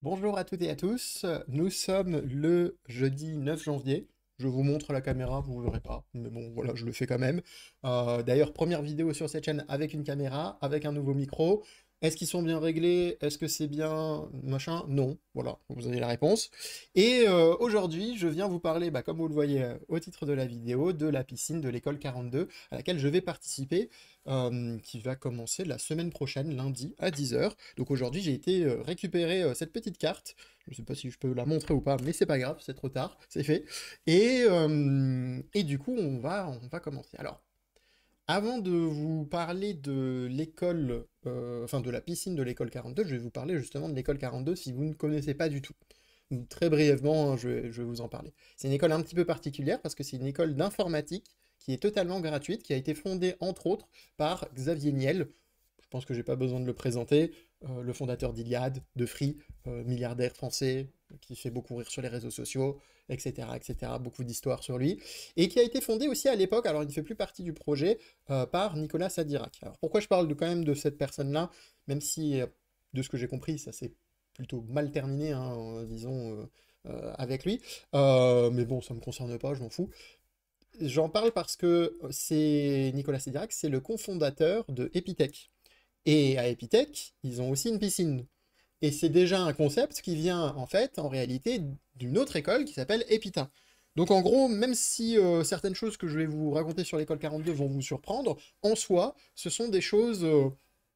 Bonjour à toutes et à tous, nous sommes le jeudi 9 janvier. Je vous montre la caméra, vous ne verrez pas, mais bon voilà, je le fais quand même. D'ailleurs, première vidéo sur cette chaîne avec une caméra, avec un nouveau micro. Est-ce qu'ils sont bien réglés? Est-ce que c'est bien machin? Non, voilà, vous avez la réponse. Et aujourd'hui, je viens vous parler, comme vous le voyez au titre de la vidéo, de la piscine de l'école 42 à laquelle je vais participer, qui va commencer la semaine prochaine, lundi à 10 h. Donc aujourd'hui, j'ai été récupérer cette petite carte. Je ne sais pas si je peux la montrer ou pas, mais c'est pas grave, c'est trop tard, c'est fait. Et du coup, on va commencer. Alors, avant de vous parler de l'école, enfin de la piscine de l'école 42, je vais vous parler justement de l'école 42 si vous ne connaissez pas du tout. Très brièvement, hein, je vais vous en parler. C'est une école un petit peu particulière parce que c'est une école d'informatique qui est totalement gratuite, qui a été fondée entre autres par Xavier Niel. Je pense que j'ai pas besoin de le présenter, le fondateur d'Iliade, de Free, milliardaire français, qui fait beaucoup rire sur les réseaux sociaux, etc., etc., beaucoup d'histoires sur lui, et qui a été fondé aussi à l'époque, alors il ne fait plus partie du projet, par Nicolas Sadirac. Alors pourquoi je parle quand même de cette personne-là, même si, de ce que j'ai compris, ça s'est plutôt mal terminé, hein, disons, avec lui, mais bon, ça me concerne pas, je m'en fous. J'en parle parce que c'est Nicolas Sadirac, c'est le cofondateur de Epitech. Et à Epitech, ils ont aussi une piscine. Et c'est déjà un concept qui vient, en fait, en réalité, d'une autre école qui s'appelle Epita. Donc en gros, même si certaines choses que je vais vous raconter sur l'école 42 vont vous surprendre, en soi, ce sont des choses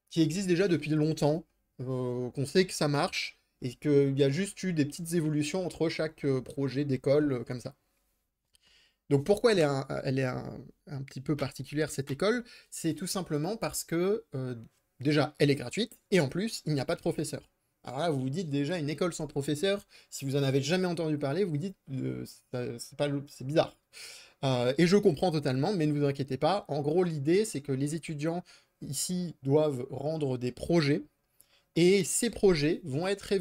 qui existent déjà depuis longtemps, qu'on sait que ça marche, et qu'il y a juste eu des petites évolutions entre chaque projet d'école comme ça. Donc pourquoi elle est un petit peu particulière, cette école? C'est tout simplement parce que, déjà, elle est gratuite, et en plus, il n'y a pas de professeur. Alors là, vous vous dites déjà, une école sans professeur, si vous en avez jamais entendu parler, vous vous dites, c'est pas, c'est bizarre. Et je comprends totalement, mais ne vous inquiétez pas. En gros, l'idée, c'est que les étudiants ici doivent rendre des projets, et ces projets vont être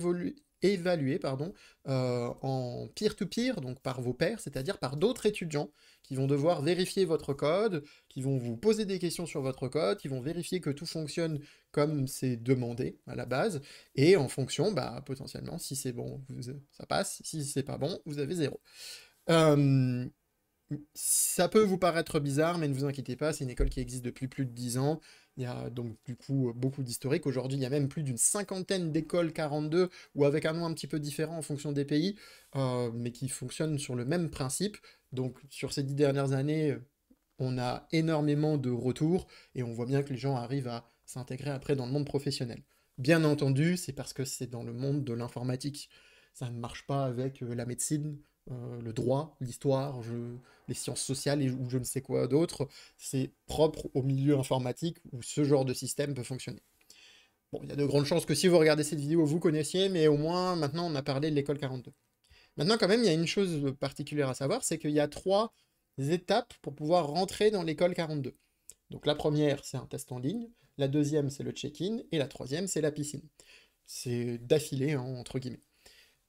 évalués pardon, en peer-to-peer, donc par vos pairs, c'est-à-dire par d'autres étudiants qui vont devoir vérifier votre code, qui vont vous poser des questions sur votre code, qui vont vérifier que tout fonctionne comme c'est demandé à la base, et en fonction, potentiellement, si c'est bon, ça passe, si c'est pas bon, vous avez zéro. Euh, Ça peut vous paraître bizarre, mais ne vous inquiétez pas, c'est une école qui existe depuis plus de 10 ans. Il y a donc du coup beaucoup d'historique. Aujourd'hui, il y a même plus d'une cinquantaine d'écoles 42, ou avec un nom un petit peu différent en fonction des pays, mais qui fonctionnent sur le même principe. Donc sur ces 10 dernières années, on a énormément de retours, et on voit bien que les gens arrivent à s'intégrer après dans le monde professionnel. Bien entendu, c'est parce que c'est dans le monde de l'informatique. Ça ne marche pas avec la médecine, le droit, l'histoire, les sciences sociales ou je ne sais quoi d'autre. C'est propre au milieu informatique où ce genre de système peut fonctionner. Bon, il y a de grandes chances que si vous regardez cette vidéo, vous connaissiez, mais au moins maintenant on a parlé de l'école 42. Maintenant, quand même, il y a une chose particulière à savoir, c'est qu'il y a trois étapes pour pouvoir rentrer dans l'école 42. Donc la première, c'est un test en ligne, la deuxième, c'est le check-in, et la troisième, c'est la piscine. C'est d'affilée, hein, entre guillemets.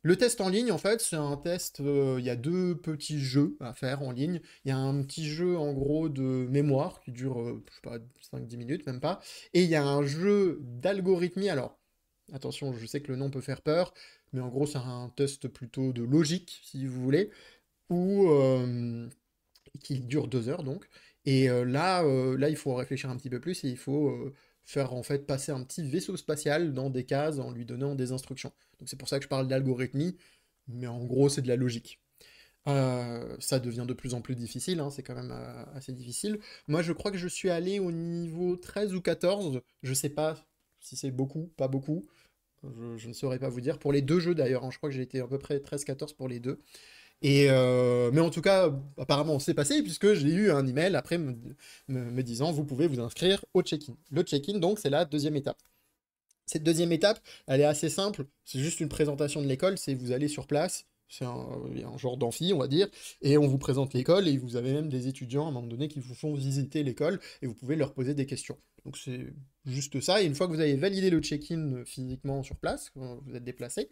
Le test en ligne, en fait, c'est un test, il y a deux petits jeux à faire en ligne. Il y a un petit jeu, en gros, de mémoire qui dure, je sais pas, 5-10 minutes, même pas. Et il y a un jeu d'algorithmie. Alors, attention, je sais que le nom peut faire peur, mais en gros, c'est un test plutôt de logique, si vous voulez, où, qui dure 2 heures, donc. Et là, il faut réfléchir un petit peu plus et il faut faire, en fait, passer un petit vaisseau spatial dans des cases en lui donnant des instructions. Donc c'est pour ça que je parle d'algorithmie, mais en gros, c'est de la logique. Ça devient de plus en plus difficile, hein, c'est quand même assez difficile. Moi, je crois que je suis allé au niveau 13 ou 14, je sais pas si c'est beaucoup, pas beaucoup, je ne saurais pas vous dire. Pour les deux jeux d'ailleurs, hein, je crois que j'ai été à peu près 13-14 pour les deux. Mais en tout cas, apparemment, c'est passé puisque j'ai eu un email après me disant vous pouvez vous inscrire au check-in. Le check-in, donc, c'est la deuxième étape. Cette deuxième étape, elle est assez simple. C'est juste une présentation de l'école. C'est vous allez sur place. C'est un genre d'amphi, on va dire, et on vous présente l'école, et vous avez même des étudiants à un moment donné qui vous font visiter l'école, et vous pouvez leur poser des questions. Donc c'est juste ça, et une fois que vous avez validé le check-in physiquement sur place, quand vous êtes déplacé,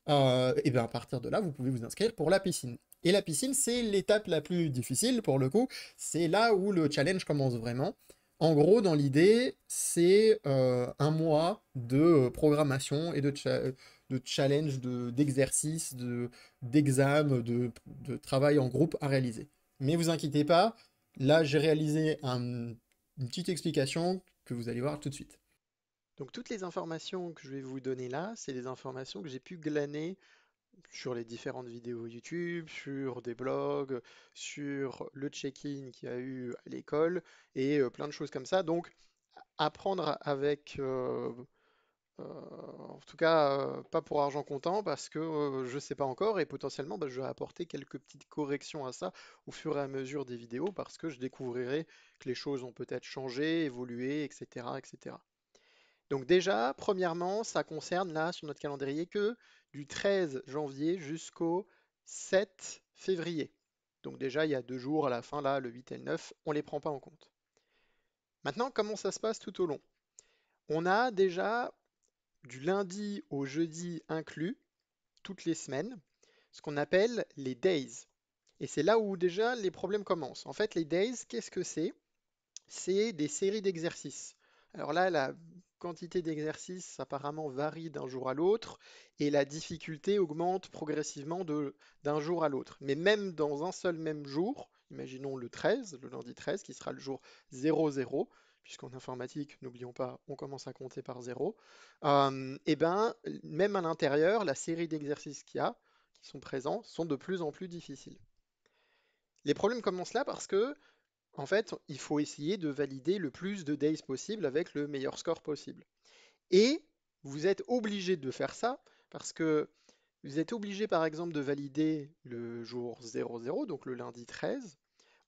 et bien à partir de là, vous pouvez vous inscrire pour la piscine. Et la piscine, c'est l'étape la plus difficile pour le coup. C'est là où le challenge commence vraiment. En gros, dans l'idée, c'est un mois de programmation et de challenge, d'exercice, d'examen, de travail en groupe à réaliser. Mais vous inquiétez pas, là j'ai réalisé une petite explication que vous allez voir tout de suite. Donc toutes les informations que je vais vous donner là, c'est les informations que j'ai pu glaner sur les différentes vidéos YouTube, sur des blogs, sur le check-in qu'il y a eu à l'école et plein de choses comme ça. Donc apprendre avec, en tout cas, pas pour argent comptant parce que je ne sais pas encore et potentiellement bah, je vais apporter quelques petites corrections à ça au fur et à mesure des vidéos parce que je découvrirai que les choses ont peut-être changé, évolué, etc., etc. Donc déjà, premièrement, ça concerne là sur notre calendrier que du 13 janvier jusqu'au 7 février. Donc déjà, il y a 2 jours à la fin, là, le 8 et le 9, on ne les prend pas en compte. Maintenant, comment ça se passe tout au long? On a déjà du lundi au jeudi inclus, toutes les semaines, ce qu'on appelle les days. Et c'est là où déjà les problèmes commencent. En fait, les days, qu'est-ce que c'est? C'est des séries d'exercices. Alors là, la quantité d'exercices apparemment varie d'un jour à l'autre et la difficulté augmente progressivement d'un jour à l'autre. Mais même dans un seul même jour, imaginons le 13, le lundi 13, qui sera le jour 00, puisqu'en informatique, n'oublions pas, on commence à compter par 0, et ben, même à l'intérieur, la série d'exercices qu'il y a, qui sont présents, sont de plus en plus difficiles. Les problèmes commencent là parce que en fait, il faut essayer de valider le plus de days possible avec le meilleur score possible. Et vous êtes obligé de faire ça parce que vous êtes obligé, par exemple, de valider le jour 00, donc le lundi 13,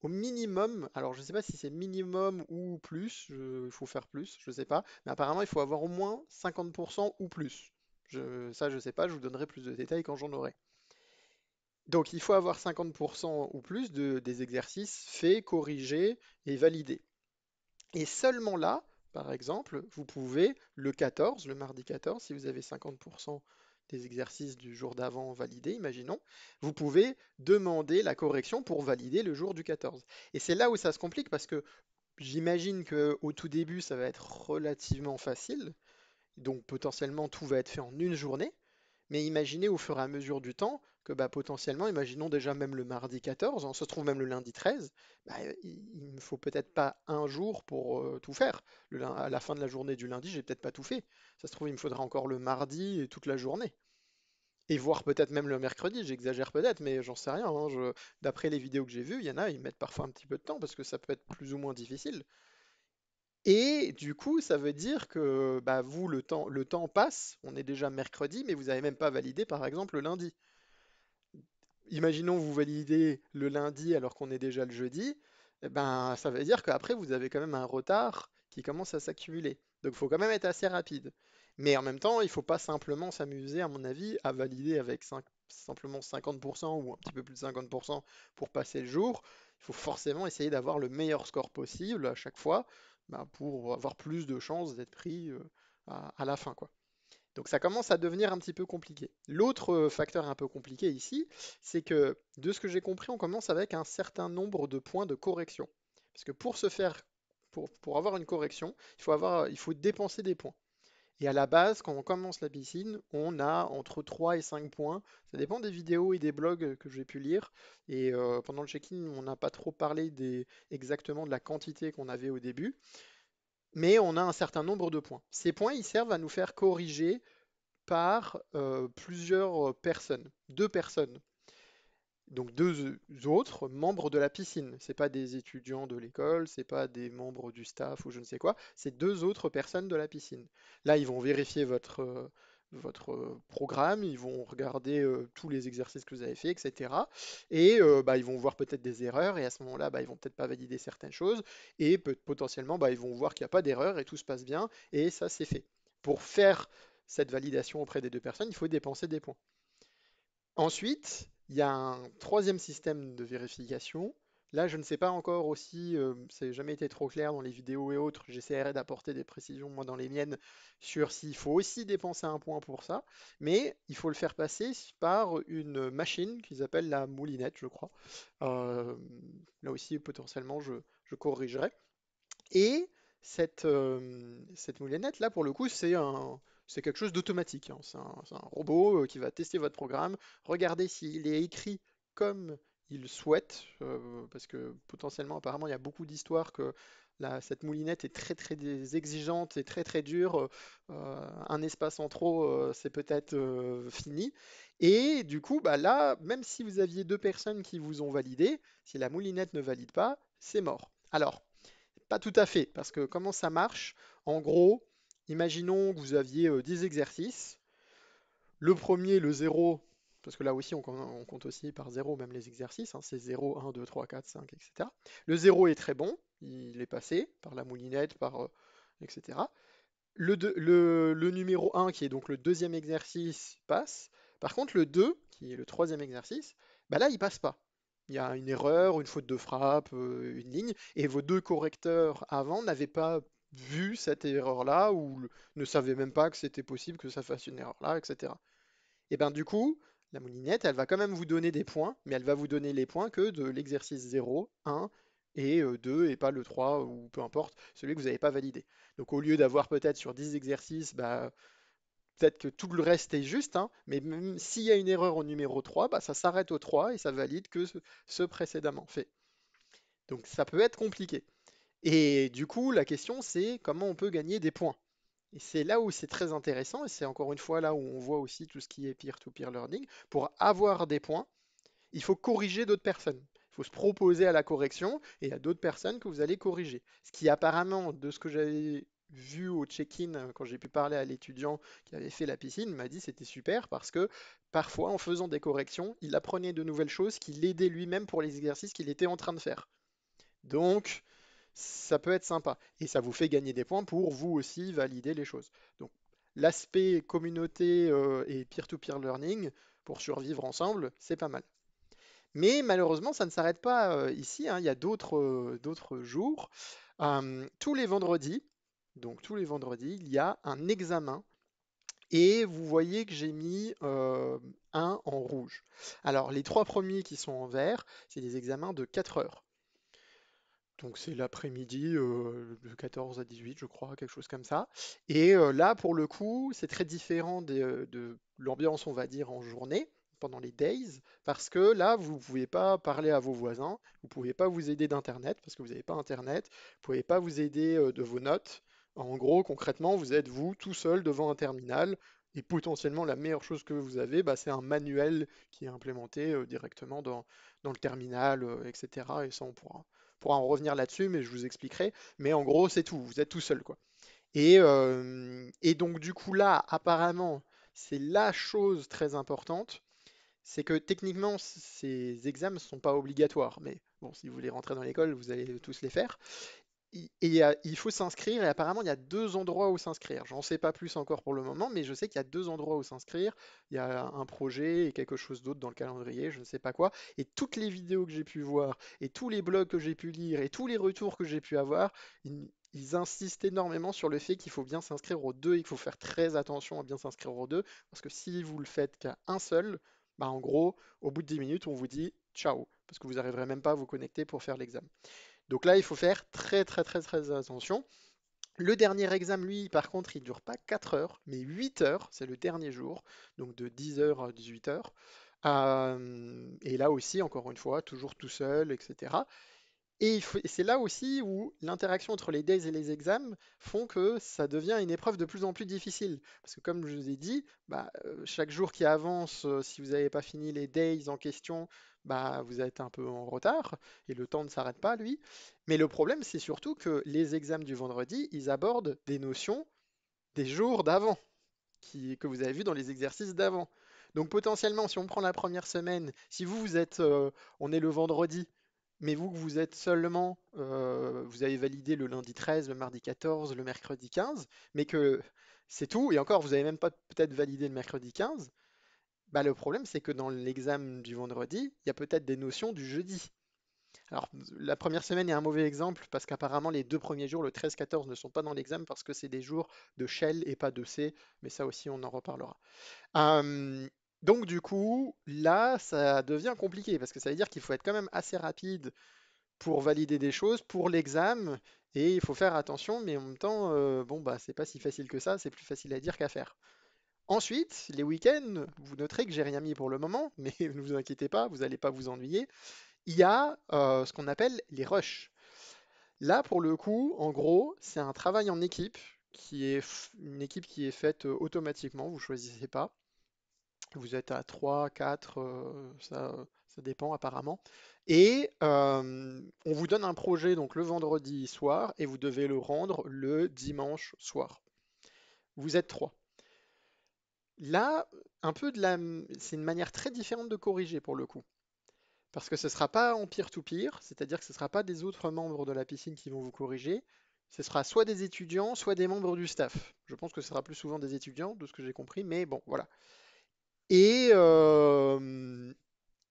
au minimum. Alors, je ne sais pas si c'est minimum ou plus, il faut faire plus, je ne sais pas, mais apparemment, il faut avoir au moins 50% ou plus. Ça, je ne sais pas, je vous donnerai plus de détails quand j'en aurai. Donc, il faut avoir 50% ou plus des exercices faits, corrigés et validés. Et seulement là, par exemple, vous pouvez, le 14, le mardi 14, si vous avez 50% des exercices du jour d'avant validés, imaginons, vous pouvez demander la correction pour valider le jour du 14. Et c'est là où ça se complique parce que j'imagine qu'au tout début, ça va être relativement facile. Donc potentiellement, tout va être fait en une journée. Mais imaginez au fur et à mesure du temps que bah, potentiellement, imaginons déjà même le mardi 14, on se trouve même le lundi 13, bah, il ne faut peut-être pas un jour pour tout faire. À la fin de la journée du lundi, j'ai peut-être pas tout fait. Ça se trouve, il me faudra encore le mardi et toute la journée. Et voire peut-être même le mercredi, j'exagère peut-être, mais j'en sais rien, hein. D'après les vidéos que j'ai vues, il y en a, ils mettent parfois un petit peu de temps parce que ça peut être plus ou moins difficile. Et du coup, ça veut dire que bah, vous, le temps passe, on est déjà mercredi, mais vous n'avez même pas validé par exemple le lundi. Imaginons vous validez le lundi alors qu'on est déjà le jeudi, eh ben, ça veut dire qu'après vous avez quand même un retard qui commence à s'accumuler. Donc il faut quand même être assez rapide. Mais en même temps, il ne faut pas simplement s'amuser, à mon avis, à valider avec simplement 50% ou un petit peu plus de 50% pour passer le jour. Il faut forcément essayer d'avoir le meilleur score possible à chaque fois bah, pour avoir plus de chances d'être pris à la fin, quoi. Donc ça commence à devenir un petit peu compliqué. L'autre facteur un peu compliqué ici, c'est que de ce que j'ai compris, on commence avec un certain nombre de points de correction. Parce que pour avoir une correction, il faut dépenser des points. Et à la base, quand on commence la piscine, on a entre 3 et 5 points. Ça dépend des vidéos et des blogs que j'ai pu lire. Et pendant le check-in, on n'a pas trop parlé exactement de la quantité qu'on avait au début. Mais on a un certain nombre de points. Ces points, ils servent à nous faire corriger par plusieurs personnes, deux personnes. Donc deux autres membres de la piscine. C'est pas des étudiants de l'école, c'est pas des membres du staff ou je ne sais quoi, c'est deux autres personnes de la piscine. Là, ils vont vérifier votre programme, ils vont regarder tous les exercices que vous avez fait, etc. Et bah, ils vont voir peut-être des erreurs, et à ce moment-là, bah, ils vont peut-être pas valider certaines choses, et potentiellement, bah, ils vont voir qu'il n'y a pas d'erreur et tout se passe bien, et ça, c'est fait. Pour faire cette validation auprès des deux personnes, il faut dépenser des points. Ensuite, il y a un troisième système de vérification. Là, je ne sais pas encore aussi, ça n'a jamais été trop clair dans les vidéos et autres. J'essaierai d'apporter des précisions, moi, dans les miennes, sur s'il faut aussi dépenser un point pour ça. Mais il faut le faire passer par une machine qu'ils appellent la moulinette, je crois. Euh, Là aussi, potentiellement, je corrigerai. Et cette moulinette, là, pour le coup, c'est quelque chose d'automatique, hein. C'est un robot qui va tester votre programme, regarder s'il est écrit comme il souhaite, parce que potentiellement, apparemment, il y a beaucoup d'histoires que cette moulinette est très très exigeante et très très dure. Un espace en trop, c'est peut-être fini. Et du coup, bah là, même si vous aviez deux personnes qui vous ont validé, si la moulinette ne valide pas, c'est mort. Alors, pas tout à fait, parce que comment ça marche? En gros, imaginons que vous aviez 10 exercices. Le premier, le zéro, parce que là aussi on compte aussi par zéro même les exercices, hein, c'est 0, 1, 2, 3, 4, 5, etc. Le zéro est très bon, il est passé par la moulinette, etc. Le numéro un, qui est donc le deuxième exercice, passe. Par contre, le 2, qui est le troisième exercice, bah là, il passe pas. Il y a une erreur, une faute de frappe, une ligne, et vos deux correcteurs avant n'avaient pas vu cette erreur-là, ou ne savaient même pas que c'était possible que ça fasse une erreur là, etc. Et bien du coup, la moulinette, elle va quand même vous donner des points, mais elle va vous donner les points que de l'exercice 0, 1 et 2, et pas le 3, ou peu importe, celui que vous n'avez pas validé. Donc au lieu d'avoir peut-être sur 10 exercices, bah, peut-être que tout le reste est juste, hein, mais même s'il y a une erreur au numéro 3, bah, ça s'arrête au 3 et ça valide que ce précédemment fait. Donc ça peut être compliqué. Et du coup, la question c'est comment on peut gagner des points. Et c'est là où c'est très intéressant, et c'est encore une fois là où on voit aussi tout ce qui est peer-to-peer learning. Pour avoir des points, il faut corriger d'autres personnes. Il faut se proposer à la correction et à d'autres personnes que vous allez corriger. Ce qui apparemment, de ce que j'avais vu au check-in, quand j'ai pu parler à l'étudiant qui avait fait la piscine, m'a dit c'était super parce que parfois en faisant des corrections, il apprenait de nouvelles choses qui l'aidaient lui-même pour les exercices qu'il était en train de faire. Donc, ça peut être sympa. Et ça vous fait gagner des points pour vous aussi valider les choses. Donc, l'aspect communauté et peer-to-peer learning pour survivre ensemble, c'est pas mal. Mais malheureusement, ça ne s'arrête pas ici, hein. Il y a d'autres jours. Tous les vendredis, donc tous les vendredis, il y a un examen. Et vous voyez que j'ai mis un en rouge. Alors, les trois premiers qui sont en vert, c'est des examens de 4 heures. Donc c'est l'après-midi de 14 à 18, je crois, quelque chose comme ça. Et là, pour le coup, c'est très différent de l'ambiance, on va dire, en journée, pendant les days, parce que là, vous ne pouvez pas parler à vos voisins, vous ne pouvez pas vous aider d'Internet, parce que vous n'avez pas Internet, vous ne pouvez pas vous aider de vos notes. En gros, concrètement, vous êtes vous tout seul devant un terminal, et potentiellement la meilleure chose que vous avez, bah, c'est un manuel qui est implémenté directement dans le terminal, etc. Et ça, on pourra en revenir là-dessus, mais je vous expliquerai. Mais en gros, c'est tout. Vous êtes tout seul, quoi. Et donc, du coup, là, apparemment, c'est la chose très importante. C'est que techniquement, ces examens ne sont pas obligatoires. Mais bon, si vous voulez rentrer dans l'école, vous allez tous les faire. Il faut s'inscrire et apparemment il y a deux endroits où s'inscrire. J'en sais pas plus encore pour le moment, mais je sais qu'il y a deux endroits où s'inscrire. Il y a un projet et quelque chose d'autre dans le calendrier, je ne sais pas quoi. Et toutes les vidéos que j'ai pu voir et tous les blogs que j'ai pu lire et tous les retours que j'ai pu avoir, ils insistent énormément sur le fait qu'il faut bien s'inscrire aux deux et qu'il faut faire très attention à bien s'inscrire aux deux. Parce que si vous le faites qu'à un seul, bah en gros, au bout de 10 minutes, on vous dit ciao, parce que vous n'arriverez même pas à vous connecter pour faire l'examen. Donc là, il faut faire très très très très attention. Le dernier examen, lui, par contre, il dure pas 4 heures, mais 8 heures, c'est le dernier jour, donc de 10 heures à 18 heures. Et là aussi, encore une fois, toujours tout seul, etc. Et c'est là aussi où l'interaction entre les days et les examens font que ça devient une épreuve de plus en plus difficile. Parce que comme je vous ai dit, bah, chaque jour qui avance, si vous n'avez pas fini les days en question, bah, vous êtes un peu en retard et le temps ne s'arrête pas, lui. Mais le problème, c'est surtout que les examens du vendredi, ils abordent des notions des jours d'avant, que vous avez vu dans les exercices d'avant. Donc potentiellement, si on prend la première semaine, si vous êtes, on est le vendredi, mais vous êtes seulement, vous avez validé le lundi 13, le mardi 14, le mercredi 15, mais que c'est tout, et encore, vous n'avez même pas peut-être validé le mercredi 15, bah, le problème, c'est que dans l'examen du vendredi, il y a peut-être des notions du jeudi. Alors, la première semaine est un mauvais exemple parce qu'apparemment les deux premiers jours, le 13-14, ne sont pas dans l'examen parce que c'est des jours de shell et pas de C, mais ça aussi on en reparlera. Euh, donc du coup, là, ça devient compliqué parce que ça veut dire qu'il faut être quand même assez rapide pour valider des choses pour l'examen Et il faut faire attention, mais en même temps, bon, bah, c'est pas si facile que ça, c'est plus facile à dire qu'à faire. Ensuite, les week-ends, vous noterez que j'ai rien mis pour le moment, mais ne vous inquiétez pas, vous n'allez pas vous ennuyer. Il y a ce qu'on appelle les rushs. Là, pour le coup, en gros, c'est un travail en équipe une équipe qui est faite automatiquement, vous choisissez pas. Vous êtes à 3, 4, ça dépend apparemment. Et on vous donne un projet donc le vendredi soir et vous devez le rendre le dimanche soir. Vous êtes 3. Là, c'est une manière très différente de corriger pour le coup. Parce que ce ne sera pas en peer-to-peer, c'est-à-dire que ce ne sera pas des autres membres de la piscine qui vont vous corriger. Ce sera soit des étudiants, soit des membres du staff. Je pense que ce sera plus souvent des étudiants, de ce que j'ai compris, mais bon, voilà. Et,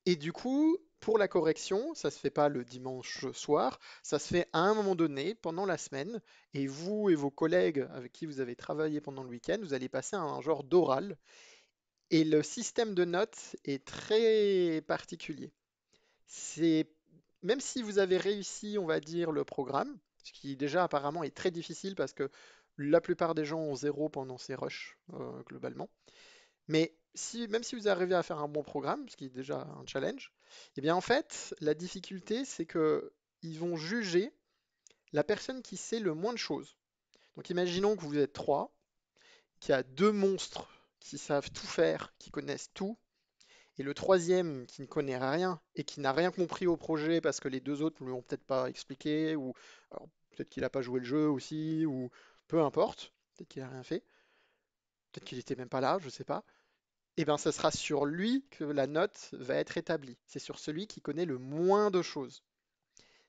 et du coup, pour la correction, ça se fait pas le dimanche soir, ça se fait à un moment donné pendant la semaine. Et vous et vos collègues avec qui vous avez travaillé pendant le week-end, vous allez passer à un genre d'oral. Et le système de notes est très particulier. C'est même si vous avez réussi, on va dire, le programme, ce qui déjà apparemment est très difficile parce que la plupart des gens ont zéro pendant ces rushs globalement. Mais si, même si vous arrivez à faire un bon programme, ce qui est déjà un challenge, eh bien en fait, la difficulté, c'est que ils vont juger la personne qui sait le moins de choses. Donc imaginons que vous êtes trois, qu'il y a deux monstres qui savent tout faire, qui connaissent tout, et le troisième qui ne connaît rien et qui n'a rien compris au projet parce que les deux autres ne lui ont peut-être pas expliqué, ou alors, peut-être qu'il n'a pas joué le jeu aussi, ou peu importe, peut-être qu'il n'a rien fait, peut-être qu'il n'était même pas là, je sais pas. Et bien, ce sera sur lui que la note va être établie. C'est sur celui qui connaît le moins de choses.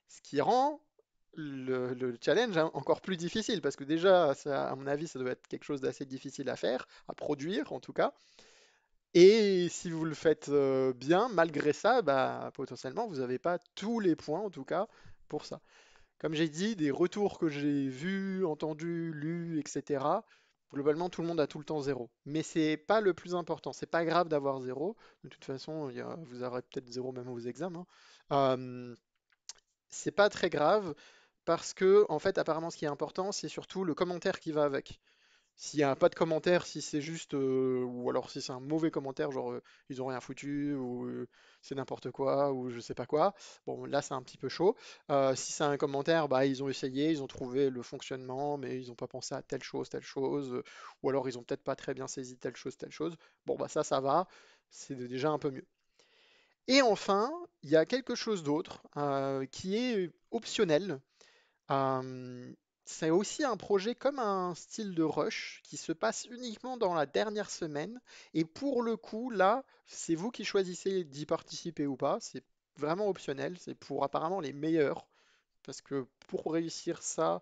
Ce qui rend le challenge encore plus difficile, parce que déjà, ça, à mon avis, ça doit être quelque chose d'assez difficile à faire, à produire en tout cas. Et si vous le faites bien, malgré ça, bah, potentiellement, vous n'avez pas tous les points, en tout cas, pour ça. Comme j'ai dit, des retours que j'ai vus, entendus, lus, etc. Globalement, tout le monde a tout le temps zéro. Mais c'est pas le plus important. C'est pas grave d'avoir zéro. De toute façon, vous aurez peut-être zéro même aux examens, hein. C'est pas très grave parce que, en fait, apparemment, ce qui est important, c'est surtout le commentaire qui va avec. S'il n'y a pas de commentaire, si c'est juste, ou alors si c'est un mauvais commentaire, genre ils ont rien foutu, ou c'est n'importe quoi, ou je sais pas quoi, bon là c'est un petit peu chaud. Si c'est un commentaire, bah ils ont essayé, ils ont trouvé le fonctionnement, mais ils n'ont pas pensé à telle chose, ou alors ils ont peut-être pas très bien saisi telle chose. Bon bah ça va, c'est déjà un peu mieux. Et enfin, il y a quelque chose d'autre qui est optionnel. euh, c'est aussi un projet comme un style de rush qui se passe uniquement dans la dernière semaine. Et pour le coup, là, c'est vous qui choisissez d'y participer ou pas. C'est vraiment optionnel. C'est pour apparemment les meilleurs. Parce que pour réussir ça,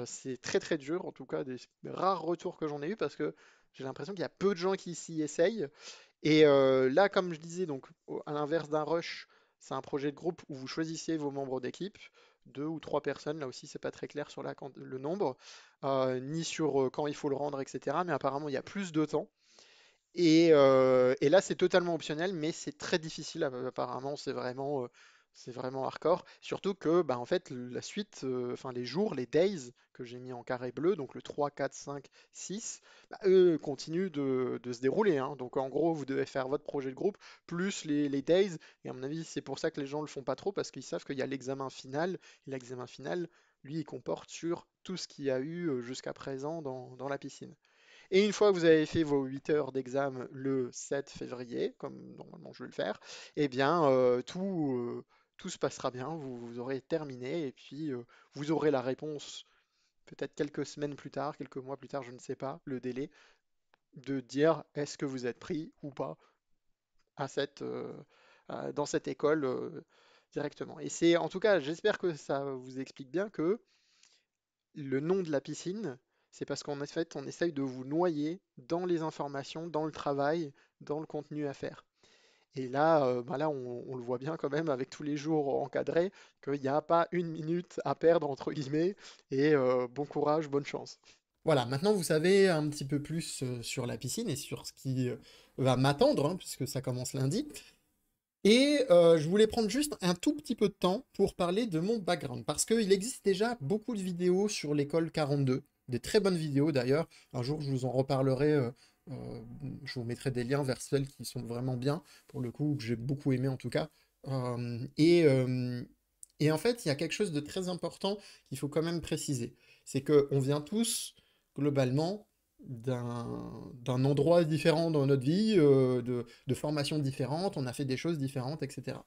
c'est très très dur. En tout cas, des rares retours que j'en ai eu parce que j'ai l'impression qu'il y a peu de gens qui s'y essayent. Et là, comme je disais, donc à l'inverse d'un rush, c'est un projet de groupe où vous choisissez vos membres d'équipe, deux ou trois personnes. Là aussi, c'est pas très clair sur le nombre, ni sur quand il faut le rendre, etc. Mais apparemment, il y a plus de temps. Et là, c'est totalement optionnel, mais c'est très difficile. Apparemment, c'est vraiment hardcore. Surtout que, bah, en fait, la suite, enfin les jours, les days que j'ai mis en carré bleu, donc le 3, 4, 5, 6, bah, eux continuent de se dérouler, hein. Donc en gros, vous devez faire votre projet de groupe plus les days. Et à mon avis, c'est pour ça que les gens le font pas trop, parce qu'ils savent qu'il y a l'examen final. Et l'examen final, lui, il comporte sur tout ce qu'il y a eu jusqu'à présent dans la piscine. Et une fois que vous avez fait vos 8 heures d'examen le 7 février, comme normalement je vais le faire, eh bien tout se passera bien, vous aurez terminé et puis vous aurez la réponse peut-être quelques semaines plus tard, quelques mois plus tard, je ne sais pas, le délai, de dire est-ce que vous êtes pris ou pas à dans cette école directement. Et c'est en tout cas, j'espère que ça vous explique bien que le nom de la piscine, c'est parce qu'en fait, on essaye de vous noyer dans les informations, dans le travail, dans le contenu à faire. Et là, bah là on le voit bien quand même avec tous les jours encadrés, qu'il n'y a pas une minute à perdre, entre guillemets, et bon courage, bonne chance. Voilà, maintenant vous savez un petit peu plus sur la piscine et sur ce qui va m'attendre, hein, puisque ça commence lundi. Et je voulais prendre juste un tout petit peu de temps pour parler de mon background, parce qu'il existe déjà beaucoup de vidéos sur l'école 42, des très bonnes vidéos d'ailleurs. Un jour, je vous en reparlerai, je vous mettrai des liens vers celles qui sont vraiment bien, pour le coup, que j'ai beaucoup aimé en tout cas. Euh, et, euh, et en fait, il y a quelque chose de très important qu'il faut quand même préciser, c'est qu'on vient tous, globalement, d'un endroit différent dans notre vie, de formations différentes, on a fait des choses différentes, etc.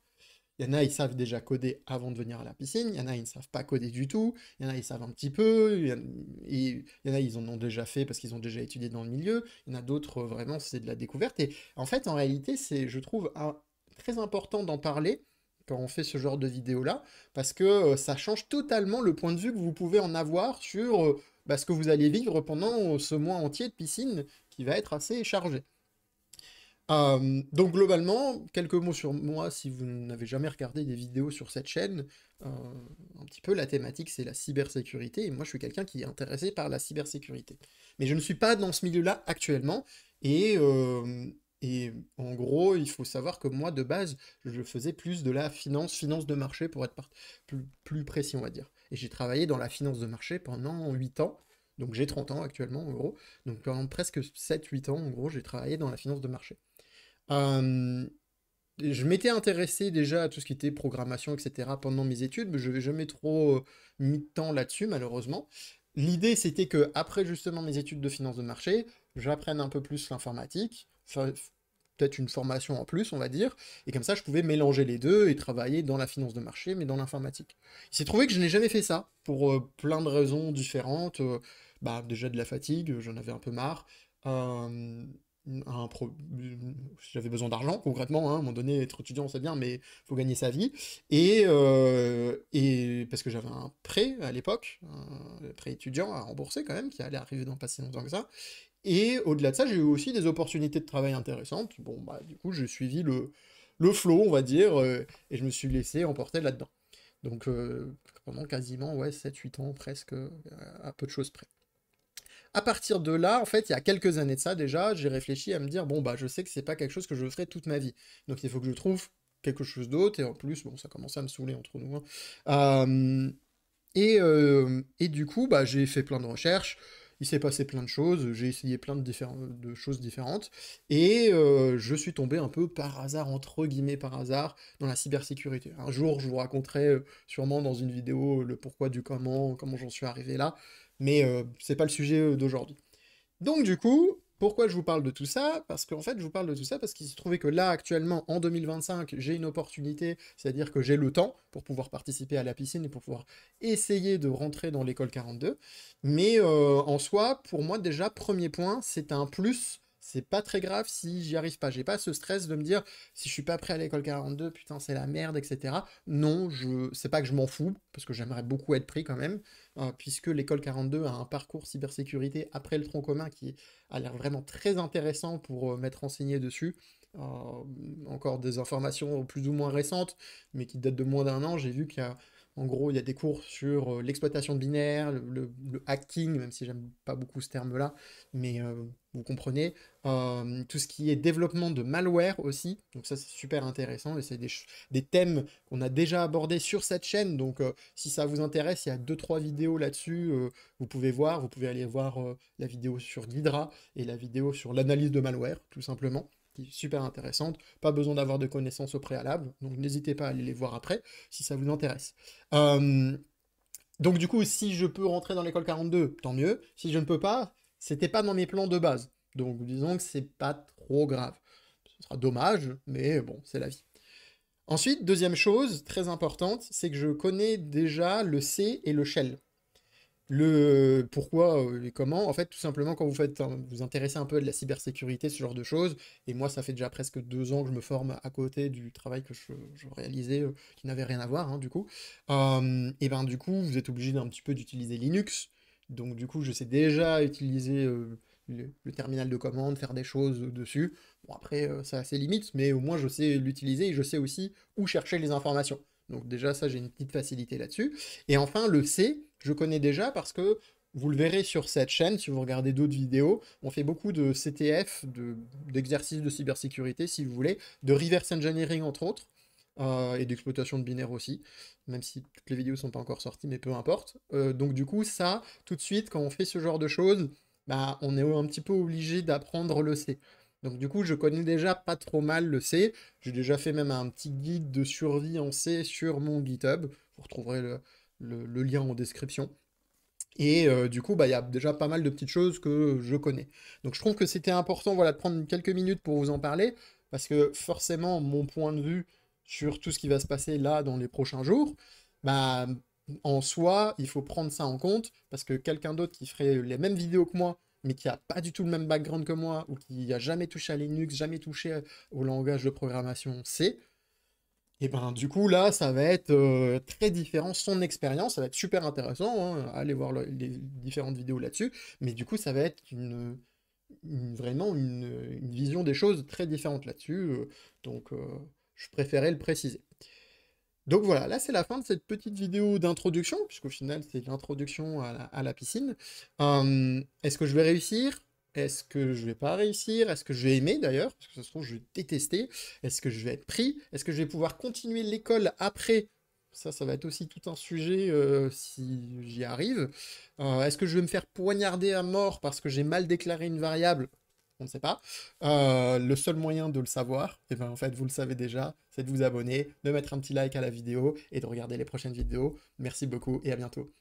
Il y en a, ils savent déjà coder avant de venir à la piscine, il y en a, ils ne savent pas coder du tout, il y en a, ils savent un petit peu, il y en a, ils en ont déjà fait parce qu'ils ont déjà étudié dans le milieu, il y en a d'autres, vraiment, c'est de la découverte. Et en fait, en réalité, c'est, je trouve, très important d'en parler quand on fait ce genre de vidéo-là, parce que ça change totalement le point de vue que vous pouvez en avoir sur bah, ce que vous allez vivre pendant ce mois entier de piscine qui va être assez chargé. Donc globalement, quelques mots sur moi si vous n'avez jamais regardé des vidéos sur cette chaîne. Euh, un petit peu la thématique c'est la cybersécurité et moi je suis quelqu'un qui est intéressé par la cybersécurité. Mais je ne suis pas dans ce milieu-là actuellement et, euh, et en gros il faut savoir que moi de base je faisais plus de la finance de marché pour être plus précis on va dire. Et j'ai travaillé dans la finance de marché pendant 8 ans. Donc j'ai 30 ans actuellement en gros. Donc pendant presque 7-8 ans en gros j'ai travaillé dans la finance de marché. Euh, je m'étais intéressé déjà à tout ce qui était programmation, etc. pendant mes études, mais je n'avais jamais trop mis de temps là-dessus, malheureusement. L'idée, c'était que après justement mes études de finance de marché, j'apprenne un peu plus l'informatique, peut-être une formation en plus, on va dire, et comme ça, je pouvais mélanger les deux et travailler dans la finance de marché, mais dans l'informatique. Il s'est trouvé que je n'ai jamais fait ça, pour plein de raisons différentes. Bah, déjà de la fatigue, j'en avais un peu marre. Euh, un pro- J'avais besoin d'argent concrètement, hein, à un moment donné être étudiant c'est bien mais faut gagner sa vie et parce que j'avais un prêt à l'époque, un prêt étudiant à rembourser quand même qui allait arriver dans pas si longtemps que ça, et au-delà de ça j'ai eu aussi des opportunités de travail intéressantes. Bon bah du coup j'ai suivi le flow on va dire, et je me suis laissé emporter là-dedans, donc pendant quasiment ouais 7-8 ans presque, à peu de choses près. À partir de là, en fait, il y a quelques années de ça déjà, j'ai réfléchi à me dire, bon, bah, je sais que c'est pas quelque chose que je ferai toute ma vie. Donc il faut que je trouve quelque chose d'autre, et en plus, bon, ça commençait à me saouler entre nous, hein. Euh, et du coup, bah, j'ai fait plein de recherches, il s'est passé plein de choses, j'ai essayé plein de choses différentes, et je suis tombé un peu par hasard, entre guillemets par hasard, dans la cybersécurité. Un jour, je vous raconterai sûrement dans une vidéo le pourquoi du comment j'en suis arrivé là, mais c'est pas le sujet d'aujourd'hui. Donc du coup, pourquoi je vous parle de tout ça? Parce qu'en fait, je vous parle de tout ça parce qu'il s'est trouvé que là, actuellement, en 2025, j'ai une opportunité, c'est-à-dire que j'ai le temps pour pouvoir participer à la piscine et pour pouvoir essayer de rentrer dans l'école 42. Mais en soi, pour moi, déjà, premier point, c'est un plus. C'est pas très grave si j'y arrive pas. J'ai pas ce stress de me dire si je suis pas prêt à l'école 42, putain, c'est la merde, etc. Non, c'est pas que je m'en fous, parce que j'aimerais beaucoup être pris quand même, puisque l'école 42 a un parcours cybersécurité après le tronc commun qui a l'air vraiment très intéressant pour m'être renseigné dessus. Euh, Encore des informations plus ou moins récentes, mais qui datent de moins d'un an. J'ai vu qu'il y a, en gros, il y a des cours sur l'exploitation de binaire, le hacking, même si j'aime pas beaucoup ce terme-là, mais vous comprenez. Tout ce qui est développement de malware aussi, donc ça c'est super intéressant et c'est des thèmes qu'on a déjà abordés sur cette chaîne, donc si ça vous intéresse, il y a deux-trois vidéos là-dessus, vous pouvez voir, vous pouvez aller voir la vidéo sur l'Hydra et la vidéo sur l'analyse de malware, tout simplement, qui est super intéressante. Pas besoin d'avoir de connaissances au préalable, donc n'hésitez pas à aller les voir après, si ça vous intéresse. Euh, donc du coup, si je peux rentrer dans l'école 42, tant mieux. Si je ne peux pas, c'était pas dans mes plans de base. Donc disons que c'est pas trop grave. Ce sera dommage, mais bon, c'est la vie. Ensuite, deuxième chose très importante, c'est que je connais déjà le C et le shell. Le pourquoi et comment, en fait, tout simplement quand vous intéressez un peu à de la cybersécurité, ce genre de choses, et moi ça fait déjà presque 2 ans que je me forme à côté du travail que je réalisais, qui n'avait rien à voir, hein, du coup, et ben du coup vous êtes obligé d'un petit peu d'utiliser Linux, donc du coup je sais déjà utiliser le terminal de commande, faire des choses dessus. Bon après ça a ses limites, mais au moins je sais l'utiliser et je sais aussi où chercher les informations. Donc déjà ça j'ai une petite facilité là-dessus. Et enfin, le C, je connais déjà parce que vous le verrez sur cette chaîne, si vous regardez d'autres vidéos, on fait beaucoup de CTF, d'exercices de cybersécurité, si vous voulez, de reverse engineering entre autres, et d'exploitation de binaire aussi, même si toutes les vidéos sont pas encore sorties, mais peu importe. Donc du coup, ça, tout de suite, quand on fait ce genre de choses, bah, on est un petit peu obligé d'apprendre le C. Donc du coup, je connais déjà pas trop mal le C. J'ai déjà fait même un petit guide de survie en C sur mon GitHub. Vous retrouverez le lien en description. Et du coup, bah, il y a déjà pas mal de petites choses que je connais. Donc je trouve que c'était important, voilà, de prendre quelques minutes pour vous en parler, parce que forcément, mon point de vue sur tout ce qui va se passer là dans les prochains jours, bah, en soi, il faut prendre ça en compte, parce que quelqu'un d'autre qui ferait les mêmes vidéos que moi, mais qui a pas du tout le même background que moi, ou qui a jamais touché à Linux, jamais touché au langage de programmation C, et ben du coup là, ça va être très différent, son expérience, ça va être super intéressant, hein, allez voir les différentes vidéos là-dessus, mais du coup ça va être vraiment une vision des choses très différente là-dessus, donc je préférais le préciser. Donc voilà, là c'est la fin de cette petite vidéo d'introduction, puisqu'au final c'est l'introduction à la piscine. Est-ce que je vais réussir? Est-ce que je vais pas réussir? Est-ce que je vais aimer d'ailleurs? Parce que ça se trouve je vais détester. Est-ce que je vais être pris? Est-ce que je vais pouvoir continuer l'école après? Ça va être aussi tout un sujet si j'y arrive. Est-ce que je vais me faire poignarder à mort parce que j'ai mal déclaré une variable? On ne sait pas. Le seul moyen de le savoir, et ben en fait vous le savez déjà, c'est de vous abonner, de mettre un petit like à la vidéo et de regarder les prochaines vidéos. Merci beaucoup et à bientôt.